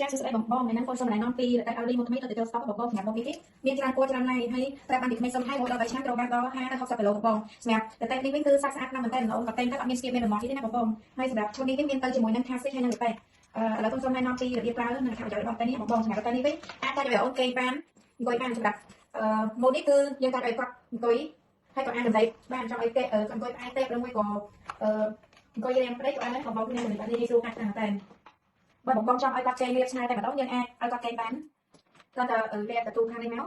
ចាសួស្តីបងប្អូននៅនឹងកូនសូមណែនាំពីរតែឲ្យលីមួយថ្មីទៅចូលស្តុកបងប្អូនសម្រាប់បងពីនេះមានច្រើនគួរច្រើនណាស់ហើយប្រាប់បានពីថ្មីសុំឲ្យរហូតដល់3ឆ្នាំត្រូវបានដល់50ទៅ60គីឡូបងប្អូនសម្រាប់តែនេះវិញគឺសាច់ស្អាតណាស់មែនតើអូនក៏តែងតែអត់មានស្គៀបមានរមាស់ទេណាបងប្អូនហើយសម្រាប់ឈុតនេះវិញមានទៅជាមួយនឹងខាស៊ីហើយនឹងតែឥឡូវកូនសូមណែនាំពីរបៀបប្រើនិងខាប្រយោជន៍របស់តែនេះបងប្អូនសម្រាប់តែនេះវិញអាចតែឲ្យអូនគេបានអង្គុយបានសម្រាប់ម៉ូតនេះគឺយើងតែឲ្យគាត់អង្គុយហើយក៏អាចកំដេកបានចង់ឲ្យគេអង្គុយផ្អែកទេឬមួយក៏អង្គុយរៀនព្រៃក៏បានដែរបងប្អូនគ្នាមិនបាច់និយាយស្រួលណាស់តែបើបងចង់ឲ្យគាត់ចេញរៀបឆ្ងាយតែម្ដងយើងអាចឲ្យគាត់ចេញបានគាត់ទៅរៀបទទួលខាងនេះមក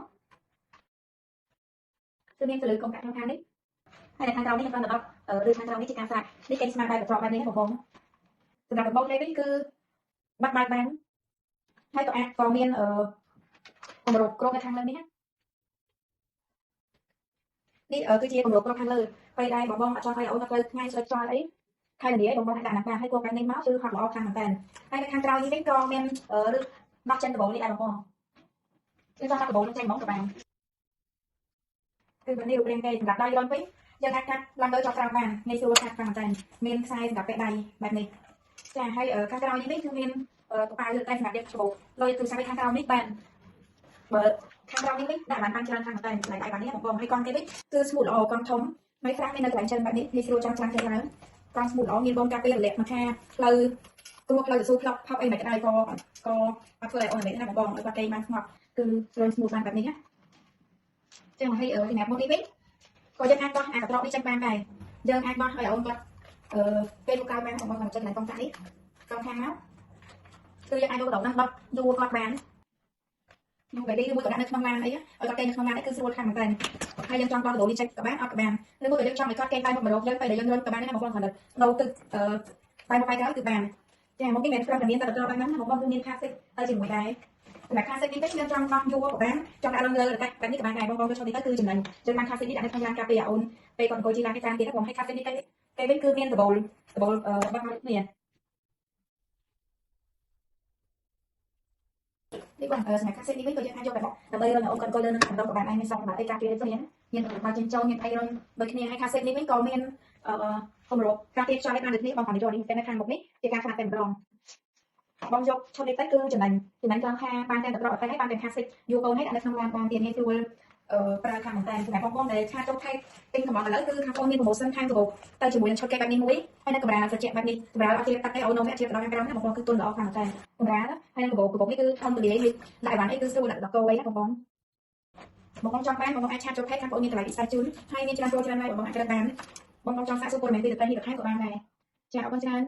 គឺមានទៅលើកុំកាត់ខាងនេះហើយខាងក្រោមនេះគាត់ទៅដល់ឬខាងក្រោមនេះជាការសាច់នេះគេស្មារតីប្រកបបែបនេះបងប្អូនសម្រាប់បងនេះវិញគឺបាត់បានហើយក៏អាចក៏មានគម្របគ្របនៅខាងលើនេះនេះគឺជាគម្របគ្របខាងលើពេលដែរបងអត់ចង់ឲ្យអូនទៅថ្ងៃស្រិតខ្យល់អីខែនារីបងអាចដាក់ណាស់ហើយគួរបែបនេះមកគឺហត់ល្អខាងមែនតើហើយនៅខាងក្រោយនេះវិញក៏មានឬដោះចិនដបនេះដែរបងប្អូនគឺចង់ដាក់ដបនឹងចេញហ្មងក៏បានគឺបែបនេះរូបរាងគេសម្រាប់ដៃរនវិញយើងអាចកាត់ឡើងទៅចោលក្រោមបានងាយស្រួលកាត់ខាងមែនតើមានខ្សែសម្រាប់ពាក់ដៃបែបនេះចាហើយខាងក្រោយនេះវិញគឺមានកប៉ាល់លើកដៃសម្រាប់យកច្បោកលុយទូរស័ព្ទខាងក្រោមនេះបានបើខាងក្រោមនេះវិញដាក់បានច្រើនខាងមែនតើកន្លែងដៃបាននេះបងប្អូនហើយកង់គេវិញគឺស្មូតល្អកង់ធំហើយខ្លះមាននៅកន្លែងចិនបែបនេះងាយស្រួលចាំច្រើនឡើងកង់ស្មូតល្អមានបងកាពីរលាក់មកខាផ្លូវគ្រួផ្លូវទៅស៊ូផ្លុកផប់អីមិនក្តៅក៏អត់ធ្វើឲ្យអូនមិនណាបងបងឲ្យគាត់គេបានស្ងប់គឺស្រួលស្មូតបានបែបនេះណាចឹងហើយសម្រាប់មុខនេះវិញក៏យើងអាចបោះអាកត្រកនេះចេញបានដែរយើងអាចបោះឲ្យអូនគាត់ពេលលោកកៅបានបងបងចេញឡើងកង់តាក់នេះកង់ខាងមកគឺយើងអាចយកដបហ្នឹងបោះយួរគាត់បានយួរបែបនេះមួយក៏ដាក់នៅក្នុងឡានអីឲ្យគាត់គេនៅក្នុងឡាននេះគឺស្រួលខាងមែនតើហើយយើងចង់បោះដូរនេះចេញក៏បានអត់ក៏បានឬមួយក៏យើងចង់ឲ្យគាត់គេបាយមកម្ដងយើងពេលដែលយើងរុញក៏បានដែរបងប្អូនគាត់ដូរទឹកបាយមកបាយក្រោយគឺបានចាមកនេះមិនត្រឹមតែមានតែត្រឹមបែបហ្នឹងបងប្អូនគឺមានខាសិកទៅជាមួយដែរសម្រាប់ខាសិកនេះវិញយើងចង់បោះយួរក៏បានចង់ដាក់ឡើងលើតែបែបនេះក៏បានដែរបងប្អូនចូលនេះទៅគឺចំណេញយើងបានខាសិកនេះដាក់នៅក្នុងឡានកាពីអូនពេលគាត់អង្គុយជិះឡាននេះតាមទៀតបងឲ្យខាសិកនេះគេវិញគឺមានដបូលបោះមកនេះនេះបងសម្រាប់ខាសិកនេះវិញក៏យើងអាចយកដើម្បីរនអូនគាត់អង្គុយលើនឹងកម្ដងក៏បានដែរមានសងសម្រាប់អីការពារដូចគ្នាមានមកចិញ្ចោមានអីរុញដូចគ្នាហើយខាសិកនេះវិញក៏មានគម្របការពារខ្យល់បានដូចគ្នាបងប្អូននេះតែនៅខាងមុខនេះជាការស្អាតតែម្ដងបងយកឈុតនេះទៅគឺចំណេញត្រង់ថាបានតែប្រកបតែបានតែខាសិកយូរកូនហើយដាក់នៅក្នុងឡានបានទៀតងាយស្រួលប្រើខាងមែនតើសម្រាប់បងប្អូនដែលខាចូលខេត្តទិញកំងឥឡូវគឺខាងបងមានប្រូម៉ូសិនខាងកាបូបទៅជាមួយនឹងឈុតគេបែបនេះមួយហើយនៅកម្រាលត្រជាក់បែបនេះកម្រាលអត់ជាតាក់ទេអូនអ្នកជាដល់ខាងក្រោមណាបងប្អូនគឺទុនល្អខាងមែនតើកម្រាលហើយនឹងកាបូបនេះគឺធំទូលាយនេះដាក់បានអីគឺស្រួលដាក់ដកគោអីណាបងប្អូនចង់បានបងប្អូនអាចឆាតចូលខេត្តខាងបងមានកន្លែងពិសេសជូនហើយមានច្រើនចូលច្រើនហើយបងប្អូនអាចក្រិតបានបងប្អូនចង់សាកសួរព័ត៌មានពីទៅនេះទៅខេត្តក៏បានដែរចាអរគុណច្រើន